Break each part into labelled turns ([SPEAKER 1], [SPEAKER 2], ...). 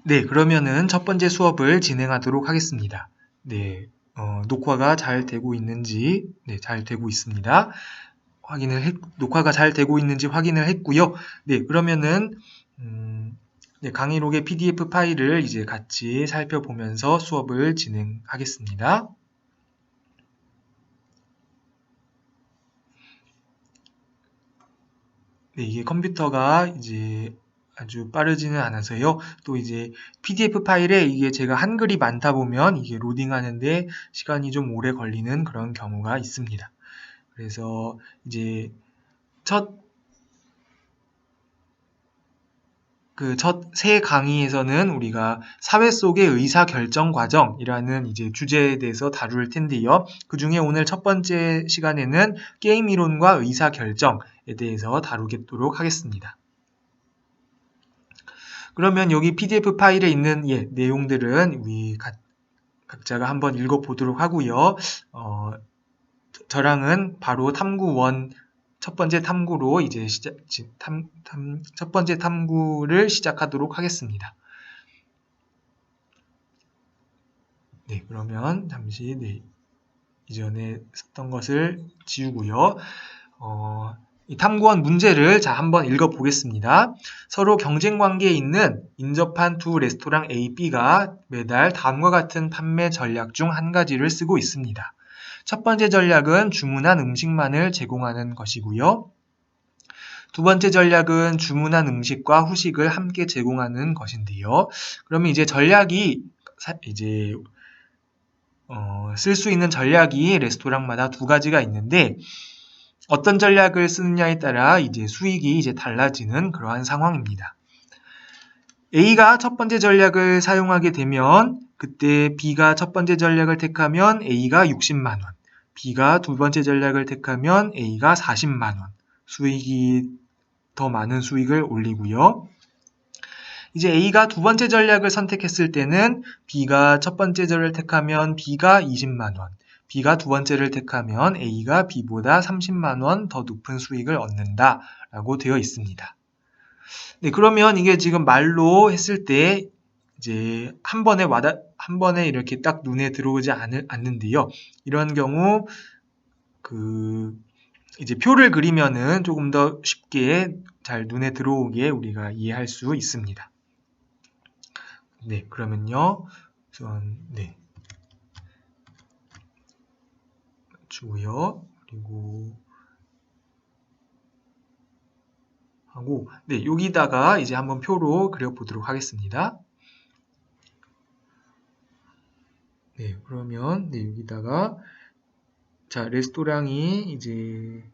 [SPEAKER 1] 네, 그러면은 첫 번째 수업을 진행하도록 하겠습니다. 네, 녹화가 잘 되고 있는지, 네, 잘 되고 있습니다. 녹화가 잘 되고 있는지 확인을 했고요. 네, 그러면은, 네, 강의록의 PDF 파일을 이제 같이 살펴보면서 수업을 진행하겠습니다. 네, 이게 컴퓨터가 이제 아주 빠르지는 않아서요. 또 이제 PDF 파일에 이게 제가 한글이 많다 보면 이게 로딩하는데 시간이 좀 오래 걸리는 그런 경우가 있습니다. 그래서 이제 첫 새 강의에서는 우리가 사회 속의 의사 결정 과정이라는 이제 주제에 대해서 다룰 텐데요. 그 중에 오늘 첫 번째 시간에는 게임 이론과 의사 결정에 대해서 다루도록 하겠습니다. 그러면 여기 PDF 파일에 있는 내용들은 우리 각자가 한번 읽어보도록 하고요. 저랑은 바로 탐구1 첫 번째 탐구로 이제 첫 번째 탐구를 시작하도록 하겠습니다. 네, 그러면 잠시 이전에 썼던 것을 지우고요. 이 탐구원 문제를 한번 읽어보겠습니다. 서로 경쟁 관계에 있는 인접한 두 레스토랑 A, B가 매달 다음과 같은 판매 전략 중 한 가지를 쓰고 있습니다. 첫 번째 전략은 주문한 음식만을 제공하는 것이고요. 두 번째 전략은 주문한 음식과 후식을 함께 제공하는 것인데요. 그러면 이제 전략이 쓸 수 있는 전략이 레스토랑마다 두 가지가 있는데 어떤 전략을 쓰느냐에 따라 이제 수익이 이제 달라지는 그러한 상황입니다. A가 첫 번째 전략을 사용하게 되면 그때 B가 첫 번째 전략을 택하면 A가 60만 원, B가 두 번째 전략을 택하면 A가 40만 원, 수익이 더 많은 수익을 올리고요. 이제 A가 두 번째 전략을 선택했을 때는 B가 첫 번째 전략을 택하면 B가 20만 원, B가 두 번째를 택하면 A가 B보다 30만 원 더 높은 수익을 얻는다라고 되어 있습니다. 네, 그러면 이게 지금 말로 했을 때 이제 한 번에 이렇게 딱 눈에 들어오지 않는데요. 이런 경우 이제 표를 그리면은 조금 더 쉽게 잘 눈에 들어오게 우리가 이해할 수 있습니다. 네, 그러면요. 네. 주고요. 그리고 하고 네, 여기다가 이제 한번 표로 그려 보도록 하겠습니다. 네, 그러면 여기다가 자, 레스토랑이 이제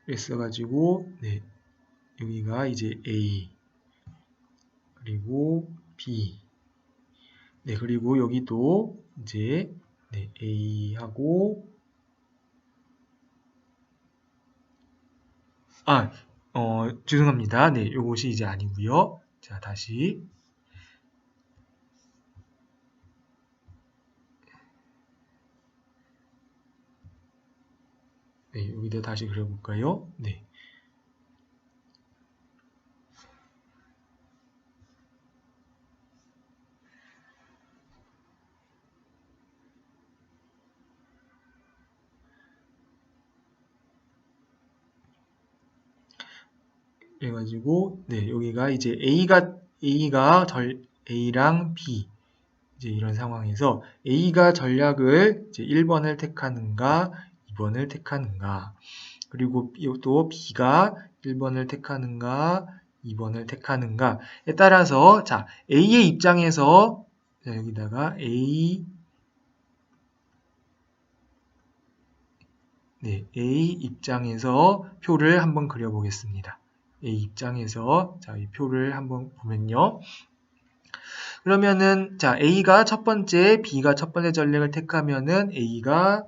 [SPEAKER 1] 있어가지고 여기가 이제 A 그리고 B 그리고 여기도 이제 A하고 죄송합니다. 요것이 이제 아니고요. 자, 다시 여기다 다시 그려볼까요? 네. 그래가지고 여기가 이제 A랑 B 이제 이런 상황에서 A가 전략을 이제 1번을 택하는가 2번을 택하는가 그리고 또 B가 1번을 택하는가 2번을 택하는가에 따라서 자 A의 입장에서 자, 여기다가 A 입장에서 표를 한번 그려보겠습니다. A 입장에서 자, 이 표를 한번 보면요. 그러면은 자, A가 첫 번째, B가 첫 번째 전략을 택하면은 A가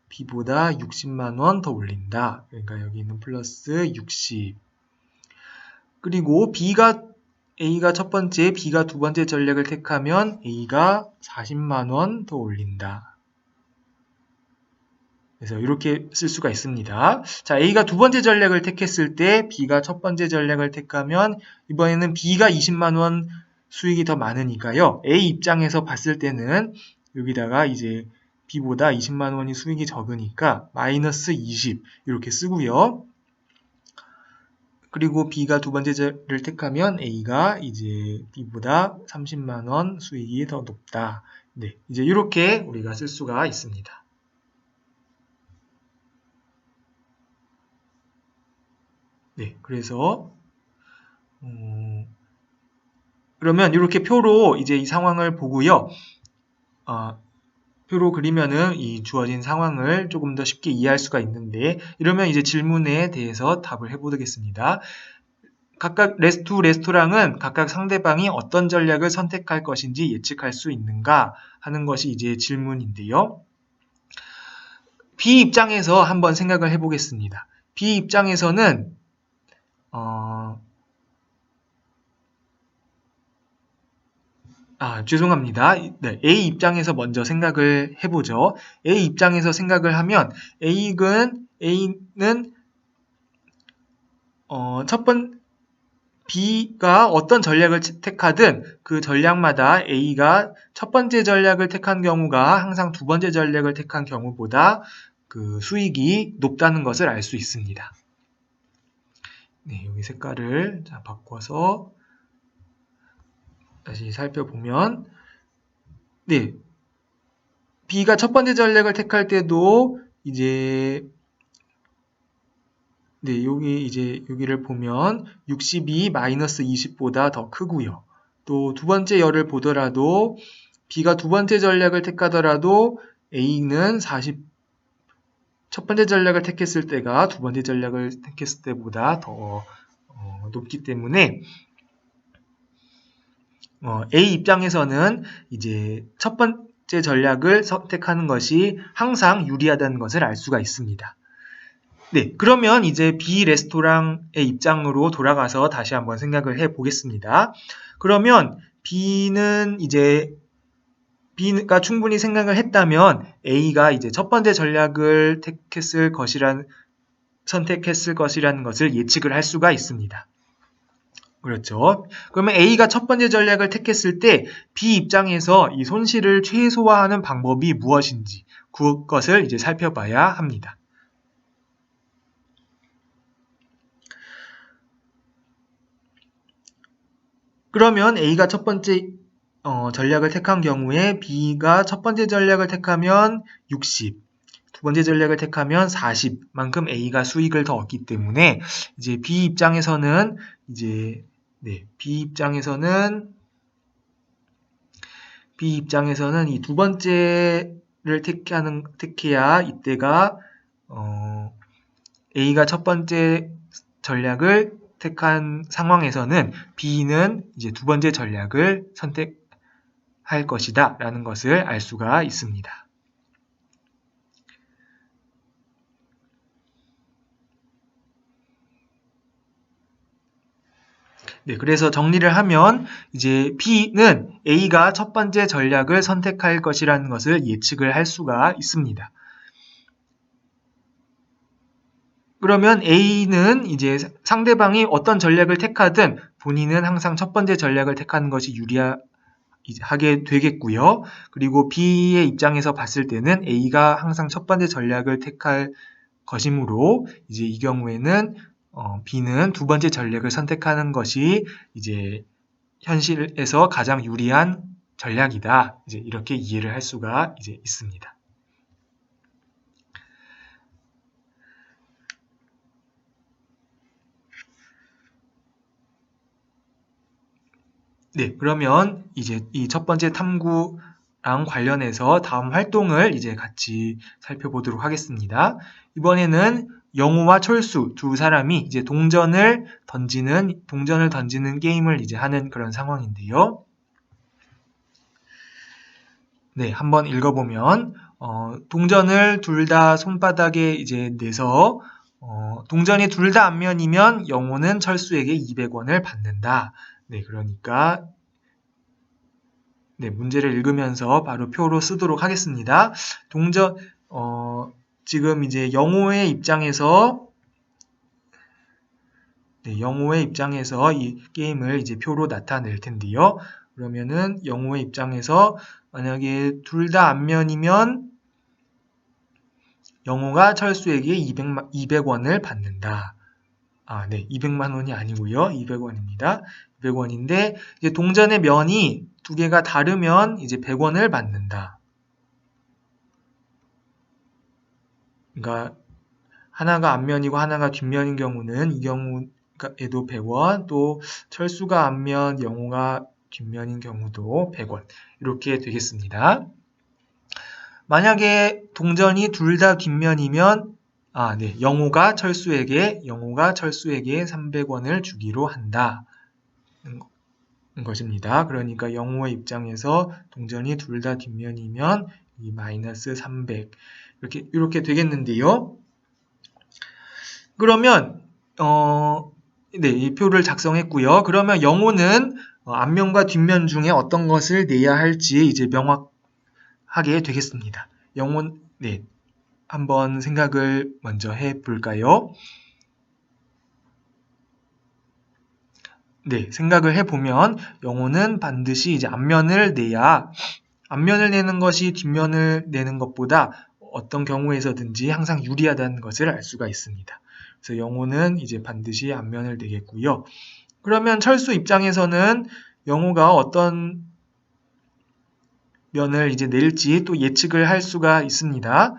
[SPEAKER 1] B보다 60만 원 더 올린다. 그러니까 여기는 플러스 60. 그리고 A가 첫 번째, B가 두 번째 전략을 택하면 A가 40만 원 더 올린다. 그래서 이렇게 쓸 수가 있습니다. 자, A가 두 번째 전략을 택했을 때 B가 첫 번째 전략을 택하면 이번에는 B가 20만 원 수익이 더 많으니까요. A 입장에서 봤을 때는 여기다가 이제 B보다 20만 원이 수익이 적으니까 마이너스 20 이렇게 쓰고요. 그리고 B가 두 번째를 택하면 A가 이제 B보다 30만 원 수익이 더 높다. 네, 이제 이렇게 우리가 쓸 수가 있습니다. 네, 그래서 그러면 이렇게 표로 이제 이 상황을 보고요. 표로 그리면은 이 주어진 상황을 조금 더 쉽게 이해할 수가 있는데, 이러면 이제 질문에 대해서 답을 해보겠습니다. 각각 레스토랑은 각각 상대방이 어떤 전략을 선택할 것인지 예측할 수 있는가 하는 것이 이제 질문인데요. B 입장에서 한번 생각을 해보겠습니다. B 입장에서는 죄송합니다. 네, A 입장에서 먼저 생각을 해보죠. A 입장에서 생각을 하면 A는 B가 어떤 전략을 택하든 그 전략마다 A가 첫 번째 전략을 택한 경우가 항상 두 번째 전략을 택한 경우보다 그 수익이 높다는 것을 알 수 있습니다. 네, 여기 색깔을 바꿔서 다시 살펴보면, 네, B가 첫 번째 전략을 택할 때도 이제 네, 여기를 보면 60이 마이너스 20보다 더 크고요. 또 두 번째 열을 보더라도 B가 두 번째 전략을 택하더라도 A는 40, 첫 번째 전략을 택했을 때가 두 번째 전략을 택했을 때보다 더 높기 때문에 A 입장에서는 이제 첫 번째 전략을 선택하는 것이 항상 유리하다는 것을 알 수가 있습니다. 네, 그러면 이제 B 레스토랑의 입장으로 돌아가서 다시 한번 생각을 해 보겠습니다. 그러면 B가 충분히 생각을 했다면 A가 이제 첫 번째 전략을 선택했을 것이라는 것을 예측을 할 수가 있습니다. 그렇죠. 그러면 A가 첫 번째 전략을 택했을 때 B 입장에서 이 손실을 최소화하는 방법이 무엇인지 그것을 이제 살펴봐야 합니다. 그러면 A가 첫 번째 전략을 택한 경우에 B가 첫 번째 전략을 택하면 60, 두 번째 전략을 택하면 40만큼 A가 수익을 더 얻기 때문에 이제 B 입장에서는 이 두 번째를 택해야 이때가 A가 첫 번째 전략을 택한 상황에서는 B는 이제 두 번째 전략을 선택할 것이다 라는 것을 알 수가 있습니다. 네, 그래서 정리를 하면 이제 B는 A가 첫 번째 전략을 선택할 것이라는 것을 예측을 할 수가 있습니다. 그러면 A는 이제 상대방이 어떤 전략을 택하든 본인은 항상 첫 번째 전략을 택하는 것이 유리하게 되겠고요. 그리고 B의 입장에서 봤을 때는 A가 항상 첫 번째 전략을 택할 것이므로 이제 이 경우에는 B는 두 번째 전략을 선택하는 것이 이제 현실에서 가장 유리한 전략이다. 이제 이렇게 이해를 할 수가 이제 있습니다. 네, 그러면 이제 이 첫 번째 탐구랑 관련해서 다음 활동을 이제 같이 살펴보도록 하겠습니다. 이번에는 영호와 철수 두 사람이 이제 동전을 던지는 게임을 이제 하는 그런 상황인데요. 네, 한번 읽어보면 동전을 둘 다 손바닥에 이제 내서 동전이 둘 다 앞면이면 영호는 철수에게 200원을 받는다. 네, 그러니까 문제를 읽으면서 바로 표로 쓰도록 하겠습니다. 지금 이제 영호의 입장에서 영호의 입장에서 이 게임을 이제 표로 나타낼 텐데요. 그러면은 영호의 입장에서 만약에 둘 다 안면이면 영호가 철수에게 200원을 받는다. 200만 원이 아니고요. 200원입니다. 200원인데 이제 동전의 면이 두 개가 다르면 이제 100원을 받는다. 그러니까 하나가 앞면이고 하나가 뒷면인 경우는 이 경우에도 100원, 또 철수가 앞면, 영호가 뒷면인 경우도 100원 이렇게 되겠습니다. 만약에 동전이 둘 다 뒷면이면 영호가 철수에게 300원을 주기로 한다. 것입니다. 그러니까 영호의 입장에서 동전이 둘 다 뒷면이면 이 마이너스 300 이렇게 되겠는데요. 그러면 이 표를 작성했고요. 그러면 영호는 앞면과 뒷면 중에 어떤 것을 내야 할지 이제 명확하게 되겠습니다. 영호 한번 생각을 먼저 해볼까요? 생각을 해보면 영호는 반드시 이제 앞면을 내야 앞면을 내는 것이 뒷면을 내는 것보다 어떤 경우에서든지 항상 유리하다는 것을 알 수가 있습니다. 그래서 영호는 이제 반드시 앞면을 내겠고요. 그러면 철수 입장에서는 영호가 어떤 면을 이제 낼지 또 예측을 할 수가 있습니다.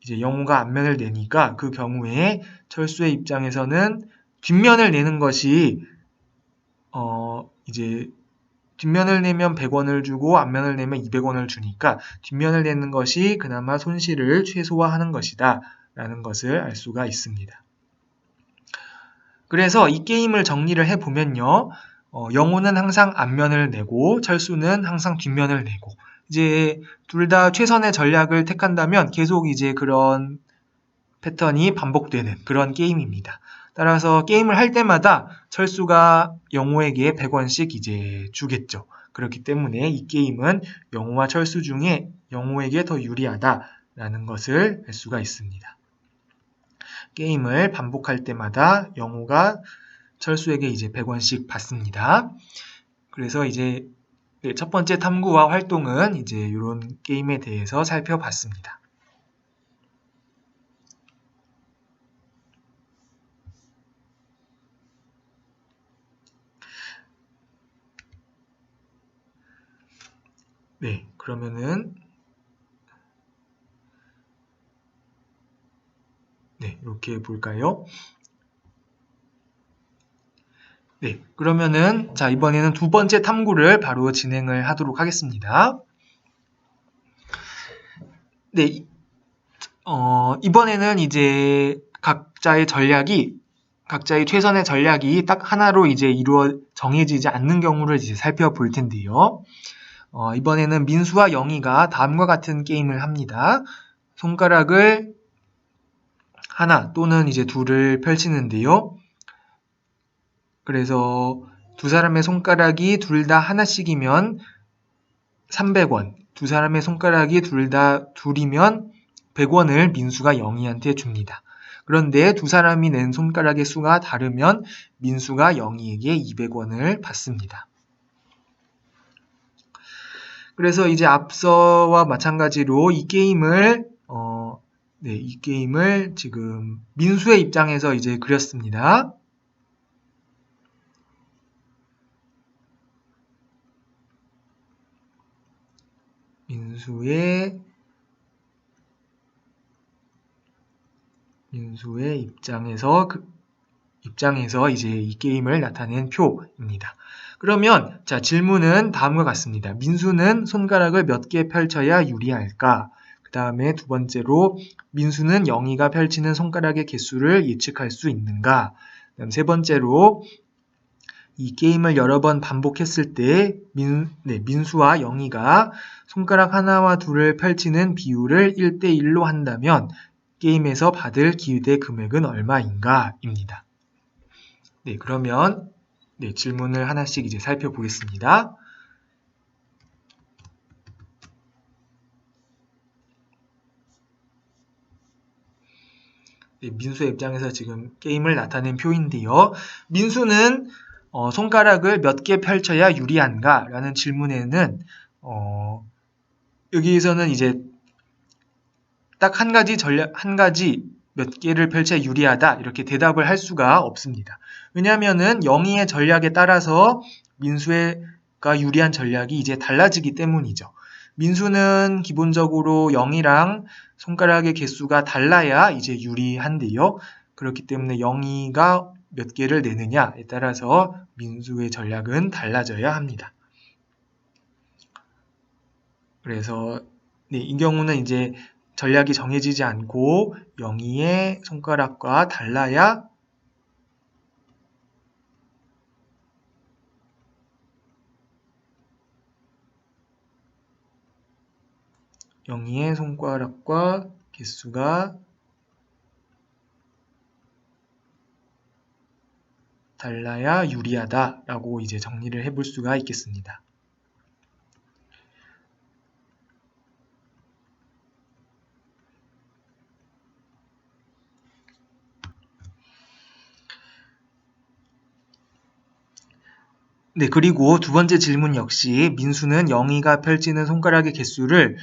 [SPEAKER 1] 이제 영호가 앞면을 내니까 그 경우에 철수의 입장에서는 뒷면을 내는 것이 이제 뒷면을 내면 100원을 주고 앞면을 내면 200원을 주니까 뒷면을 내는 것이 그나마 손실을 최소화하는 것이다 라는 것을 알 수가 있습니다. 그래서 이 게임을 정리를 해보면요. 영호는 항상 앞면을 내고 철수는 항상 뒷면을 내고 이제 둘 다 최선의 전략을 택한다면 계속 이제 그런 패턴이 반복되는 그런 게임입니다. 따라서 게임을 할 때마다 철수가 영호에게 100원씩 이제 주겠죠. 그렇기 때문에 이 게임은 영호와 철수 중에 영호에게 더 유리하다라는 것을 알 수가 있습니다. 게임을 반복할 때마다 영호가 철수에게 이제 100원씩 받습니다. 그래서 이제 첫 번째 탐구와 활동은 이제 이런 게임에 대해서 살펴봤습니다. 그러면은 이렇게 볼까요? 그러면은 자 이번에는 두 번째 탐구를 바로 진행을 하도록 하겠습니다. 이번에는 이제 각자의 최선의 전략이 딱 하나로 이제 정해지지 않는 경우를 이제 살펴볼 텐데요. 이번에는 민수와 영희가 다음과 같은 게임을 합니다. 손가락을 하나 또는 이제 둘을 펼치는데요. 그래서 두 사람의 손가락이 둘 다 하나씩이면 300원, 두 사람의 손가락이 둘 다 둘이면 100원을 민수가 영희한테 줍니다. 그런데 두 사람이 낸 손가락의 수가 다르면 민수가 영희에게 200원을 받습니다. 그래서 이제 앞서와 마찬가지로 이 게임을 지금 민수의 입장에서 이제 그렸습니다. 민수의 입장에서 이제 이 게임을 나타낸 표입니다. 그러면 자 질문은 다음과 같습니다. 민수는 손가락을 몇 개 펼쳐야 유리할까? 그 다음에 두 번째로 민수는 영희가 펼치는 손가락의 개수를 예측할 수 있는가? 그다음 세 번째로 이 게임을 여러 번 반복했을 때 민수와 영희가 손가락 하나와 둘을 펼치는 비율을 1대1로 한다면 게임에서 받을 기대 금액은 얼마인가? 입니다. 그러면 질문을 하나씩 이제 살펴보겠습니다. 네, 민수의 입장에서 지금 게임을 나타낸 표인데요. 민수는 손가락을 몇 개 펼쳐야 유리한가? 라는 질문에는 여기에서는 이제 딱 한 가지 몇 개를 펼쳐야 유리하다 이렇게 대답을 할 수가 없습니다. 왜냐하면은 영희의 전략에 따라서 민수가 유리한 전략이 이제 달라지기 때문이죠. 민수는 기본적으로 영희랑 손가락의 개수가 달라야 이제 유리한데요. 그렇기 때문에 영희가 몇 개를 내느냐에 따라서 민수의 전략은 달라져야 합니다. 그래서 네, 이 경우는 이제 전략이 정해지지 않고 영희의 손가락과 달라야 영희의 손가락과 개수가 달라야 유리하다라고 이제 정리를 해볼 수가 있겠습니다. 네, 그리고 두 번째 질문 역시 민수는 영희가 펼치는 손가락의 개수를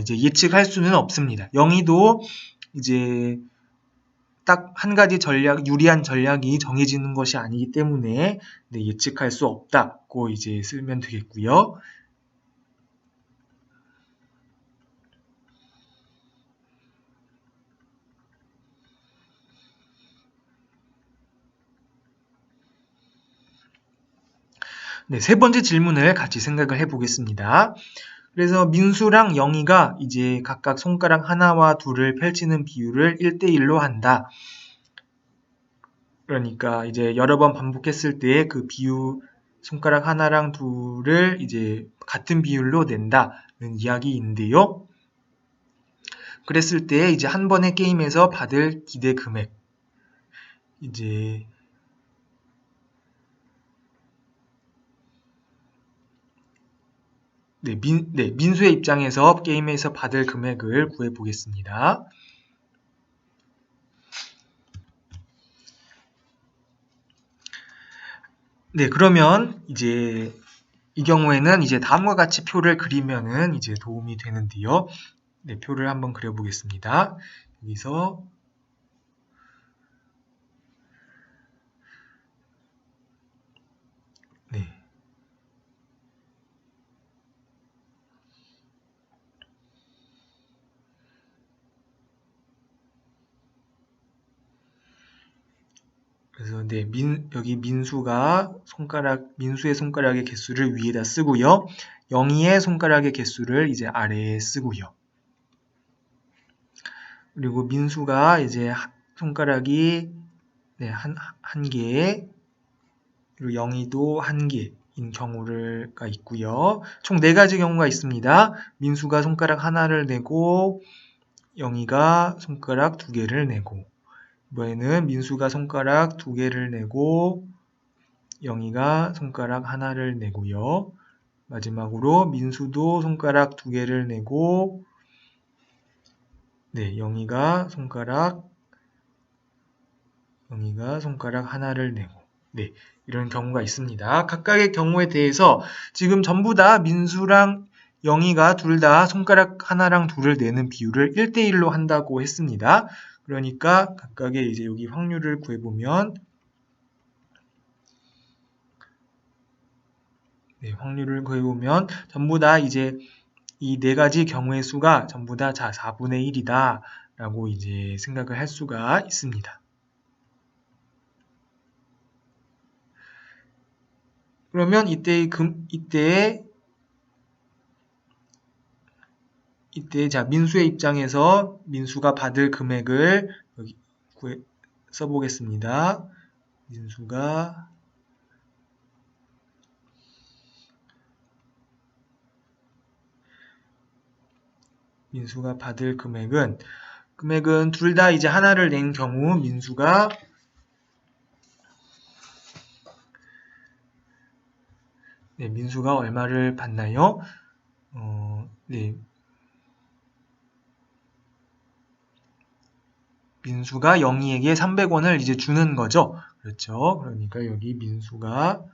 [SPEAKER 1] 이제 예측할 수는 없습니다. 영희도 이제 딱 한 가지 유리한 전략이 정해지는 것이 아니기 때문에 네, 예측할 수 없다고 이제 쓰면 되겠고요. 네, 세 번째 질문을 같이 생각을 해보겠습니다. 그래서 민수랑 영희가 이제 각각 손가락 하나와 둘을 펼치는 비율을 1대1로 한다. 그러니까 이제 여러 번 반복했을 때 그 손가락 하나랑 둘을 이제 같은 비율로 낸다는 이야기인데요. 그랬을 때 이제 한 번의 게임에서 받을 기대 금액, 이제 민수의 입장에서 게임에서 받을 금액을 구해 보겠습니다. 네, 그러면 이제 이 경우에는 이제 다음과 같이 표를 그리면은 이제 도움이 되는데요. 네, 표를 한번 그려보겠습니다. 여기서 네. 그래서 네, 여기 민수의 손가락의 개수를 위에다 쓰고요. 영희의 손가락의 개수를 이제 아래에 쓰고요. 그리고 민수가 이제 손가락이 네, 한 개, 그리고 영희도 한 개인 경우가 있고요. 총 4가지 경우가 있습니다. 민수가 손가락 하나를 내고 영희가 손가락 2개를 내고 이번에는 민수가 손가락 2개를 내고 영희가 손가락 하나를 내고요. 마지막으로 민수도 손가락 2개를 내고 네, 영희가 손가락 하나를 내고 네, 이런 경우가 있습니다. 각각의 경우에 대해서 지금 전부 다 민수랑 영희가 둘 다 손가락 하나랑 둘을 내는 비율을 1대1로 한다고 했습니다. 그러니까 각각의 이제 여기 확률을 구해보면 네, 확률을 구해보면 전부 다 이제 이 4가지 경우의 수가 전부 다 4분의 1이다 라고 이제 생각을 할 수가 있습니다. 그러면 이때 자, 민수의 입장에서 민수가 받을 금액을 여기 써보겠습니다. 민수가 받을 금액은 둘 다 이제 하나를 낸 경우 민수가 얼마를 받나요? 네. 민수가 영희에게 300원을 이제 주는 거죠. 그렇죠. 그러니까 여기 민수가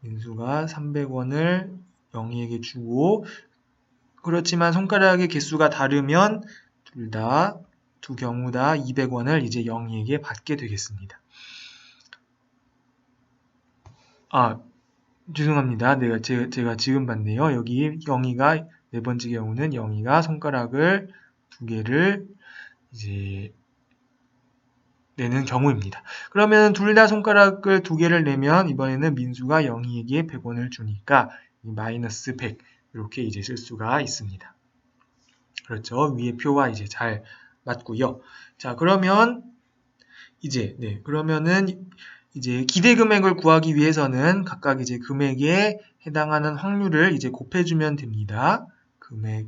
[SPEAKER 1] 300원을 영희에게 주고, 그렇지만 손가락의 개수가 다르면 두 경우 다 200원을 이제 영희에게 받게 되겠습니다. 죄송합니다. 제가 지금 봤네요. 여기 영희가, 네 번째 경우는 영희가 손가락을 두 개를 이제 내는 경우입니다. 그러면 둘 다 손가락을 두 개를 내면 이번에는 민수가 영희에게 100원을 주니까 마이너스 100 이렇게 이제 쓸 수가 있습니다. 그렇죠. 위에 표와 이제 잘 맞고요. 자, 그러면 그러면은 이제 기대 금액을 구하기 위해서는 각각 이제 금액에 해당하는 확률을 이제 곱해주면 됩니다. 금액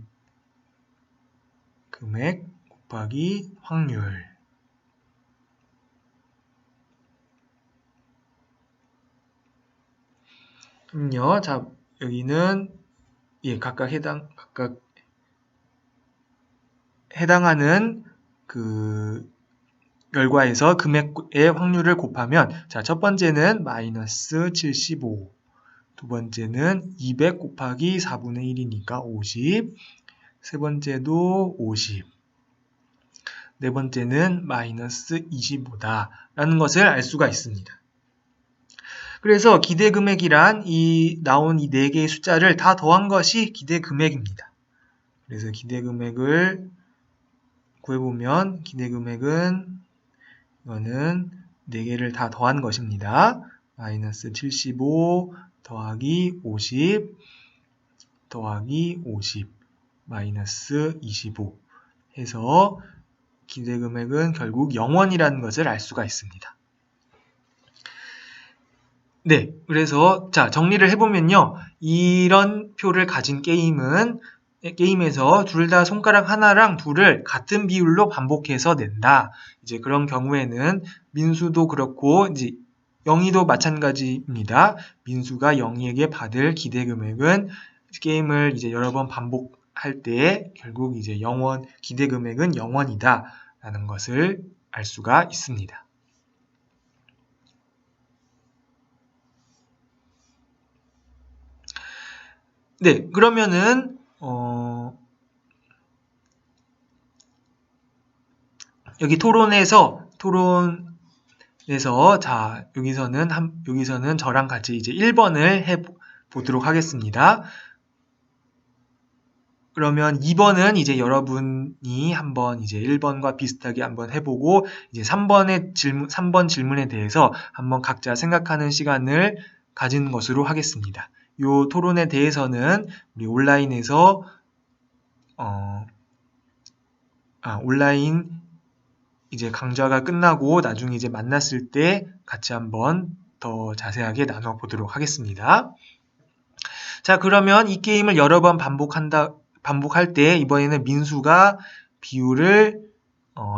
[SPEAKER 1] 곱하기 확률. 그럼요. 자, 여기는 각각 해당하는 그 결과에서 금액의 확률을 곱하면, 자, 첫 번째는 마이너스 75, 두 번째는 200 곱하기 4분의 1이니까 50, 세 번째도 50, 네 번째는 마이너스 25다 라는 것을 알 수가 있습니다. 그래서 기대 금액이란 나온 이 네 개의 숫자를 다 더한 것이 기대 금액입니다. 그래서 기대 금액을 구해보면 기대 금액은 이거는 4개를 다 더한 것입니다. 마이너스 75 더하기 50 더하기 50 마이너스 25 해서 기대 금액은 결국 0원이라는 것을 알 수가 있습니다. 네, 그래서 자, 정리를 해보면요. 이런 표를 가진 게임에서 둘 다 손가락 하나랑 둘을 같은 비율로 반복해서 낸다. 이제 그런 경우에는 민수도 그렇고 이제 영희도 마찬가지입니다. 민수가 영희에게 받을 기대 금액은 게임을 이제 여러 번 반복할 때 결국 이제 기대 금액은 0원이다 라는 것을 알 수가 있습니다. 네, 그러면은 여기 토론에서 자, 여기서는 저랑 같이 이제 1번을 해 보도록 하겠습니다. 그러면 2번은 이제 여러분이 한번 이제 1번과 비슷하게 한번 해보고, 이제 3번 질문에 대해서 한번 각자 생각하는 시간을 가진 것으로 하겠습니다. 요 토론에 대해서는 우리 온라인에서 온라인 이제 강좌가 끝나고 나중에 이제 만났을 때 같이 한번 더 자세하게 나눠보도록 하겠습니다. 자, 그러면 이 게임을 여러 번 반복할 때 이번에는 민수가 비율을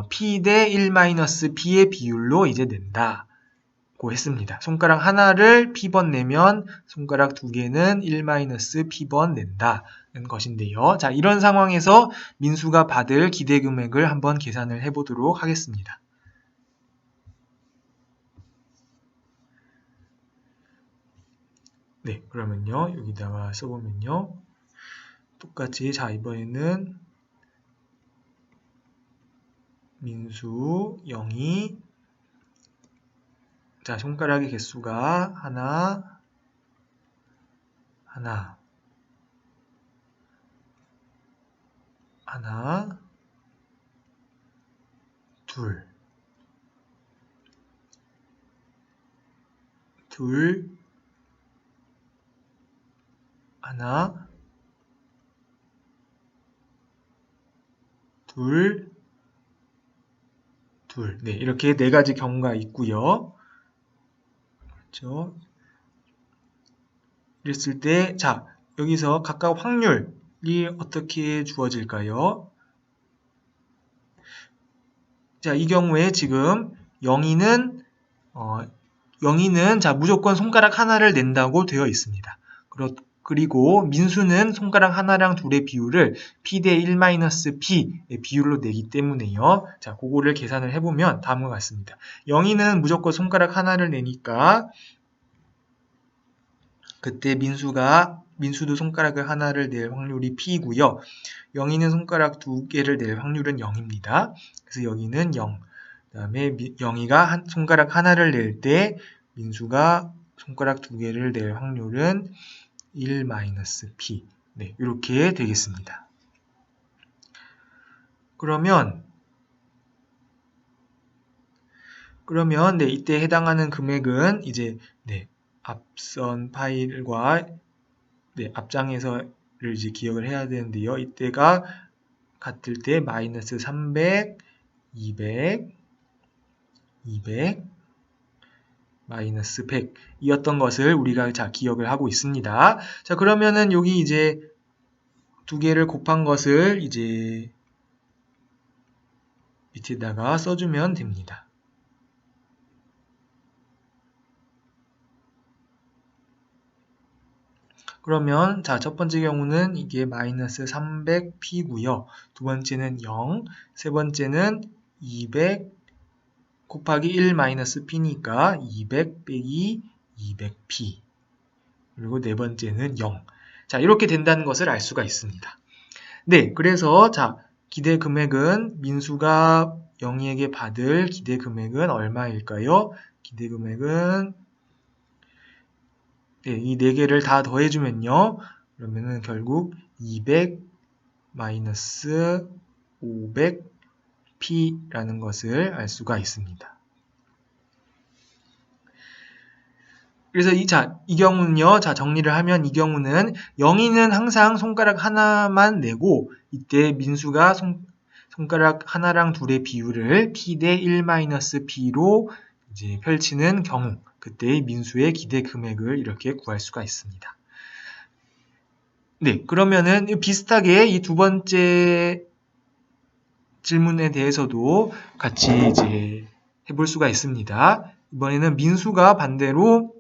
[SPEAKER 1] P 대 1-P의 비율로 이제 낸다고 했습니다. 손가락 하나를 P번 내면 손가락 두 개는 1-P번 낸다는 것인데요. 자, 이런 상황에서 민수가 받을 기대 금액을 한번 계산을 해보도록 하겠습니다. 네, 그러면요. 여기다가 써보면요. 똑같이, 자, 이번에는 민수, 영희, 자, 손가락의 개수가 하나, 둘, 하나, 둘, 네, 이렇게 네 가지 경우가 있고요. 그렇죠? 이랬을 때, 자, 여기서 각각 확률이 어떻게 주어질까요? 자, 이 경우에 지금 영희는 자, 무조건 손가락 하나를 낸다고 되어 있습니다. 그리고 민수는 손가락 하나랑 둘의 비율을 p 대 1-p의 비율로 내기 때문에요. 자, 그거를 계산을 해보면 다음과 같습니다. 0이는 무조건 손가락 하나를 내니까 그때 민수도 손가락을 하나를 낼 확률이 p이고요. 0이는 손가락 두 개를 낼 확률은 0입니다. 그래서 여기는 0. 그 다음에 0이가 손가락 하나를 낼 때 민수가 손가락 두 개를 낼 확률은 1-p. 네, 이렇게 되겠습니다. 그러면 네, 이때 해당하는 금액은 이제 네, 앞선 파일과 네, 앞장에서를 이제 기억을 해야 되는데요. 이때가 같을 때 -300, 200, 200, -100 이었던 것을 우리가 자 기억을 하고 있습니다. 자, 그러면은 여기 이제 두 개를 곱한 것을 이제 밑에다가 써주면 됩니다. 그러면 자, 첫 번째 경우는 이게 -300p고요. 두 번째는 0, 세 번째는 200 곱하기 1-p니까 200 빼기 200p. 그리고 네 번째는 0. 자, 이렇게 된다는 것을 알 수가 있습니다. 네, 그래서 자, 기대 금액은 민수가 영희에게 받을 기대 금액은 얼마일까요? 기대 금액은 네, 이 네 개를 다 더해주면요. 그러면은 결국 200 500p라는 것을 알 수가 있습니다. 그래서 이 경우는요, 자, 정리를 하면 이 경우는 영희는 항상 손가락 하나만 내고 이때 민수가 손가락 하나랑 둘의 비율을 p 대 1-p로 이제 펼치는 경우, 그때 민수의 기대 금액을 이렇게 구할 수가 있습니다. 네, 그러면은 비슷하게 이 두 번째 질문에 대해서도 같이 이제 해볼 수가 있습니다. 이번에는 민수가 반대로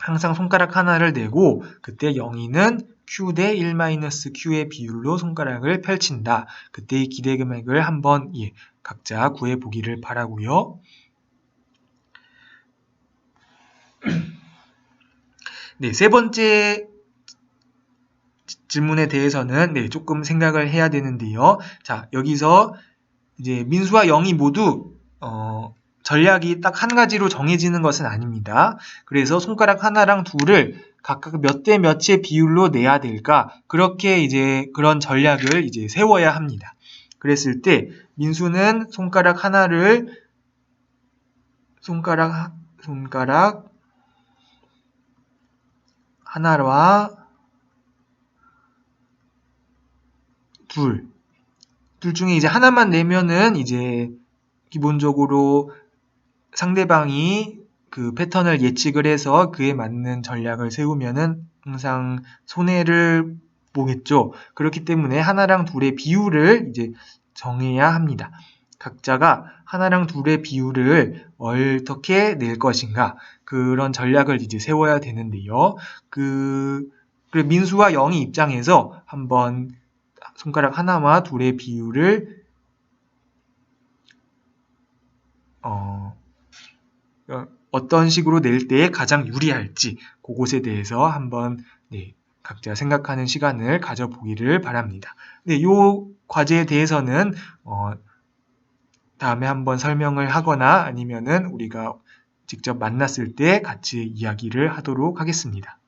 [SPEAKER 1] 항상 손가락 하나를 내고 그때 영희는 q 대 1-q의 비율로 손가락을 펼친다. 그때 이 기대 금액을 한번 각자 구해 보기를 바라고요. 네, 세 번째 질문에 대해서는 네, 조금 생각을 해야 되는데요. 자, 여기서 이제 민수와 영희 모두 전략이 딱 한 가지로 정해지는 것은 아닙니다. 그래서 손가락 하나랑 둘을 각각 몇 대 몇의 비율로 내야 될까? 그렇게 이제 그런 전략을 이제 세워야 합니다. 그랬을 때 민수는 손가락 하나를 손가락 하나와 둘 중에 이제 하나만 내면은 이제 기본적으로 상대방이 그 패턴을 예측을 해서 그에 맞는 전략을 세우면은 항상 손해를 보겠죠. 그렇기 때문에 하나랑 둘의 비율을 이제 정해야 합니다. 각자가 하나랑 둘의 비율을 어떻게 낼 것인가 그런 전략을 이제 세워야 되는데요. 그 민수와 영희 입장에서 한번 손가락 하나와 둘의 비율을 어떤 식으로 낼 때에 가장 유리할지 그것에 대해서 한번 각자 생각하는 시간을 가져보기를 바랍니다. 이 과제에 대해서는 다음에 한번 설명을 하거나 아니면은 우리가 직접 만났을 때 같이 이야기를 하도록 하겠습니다.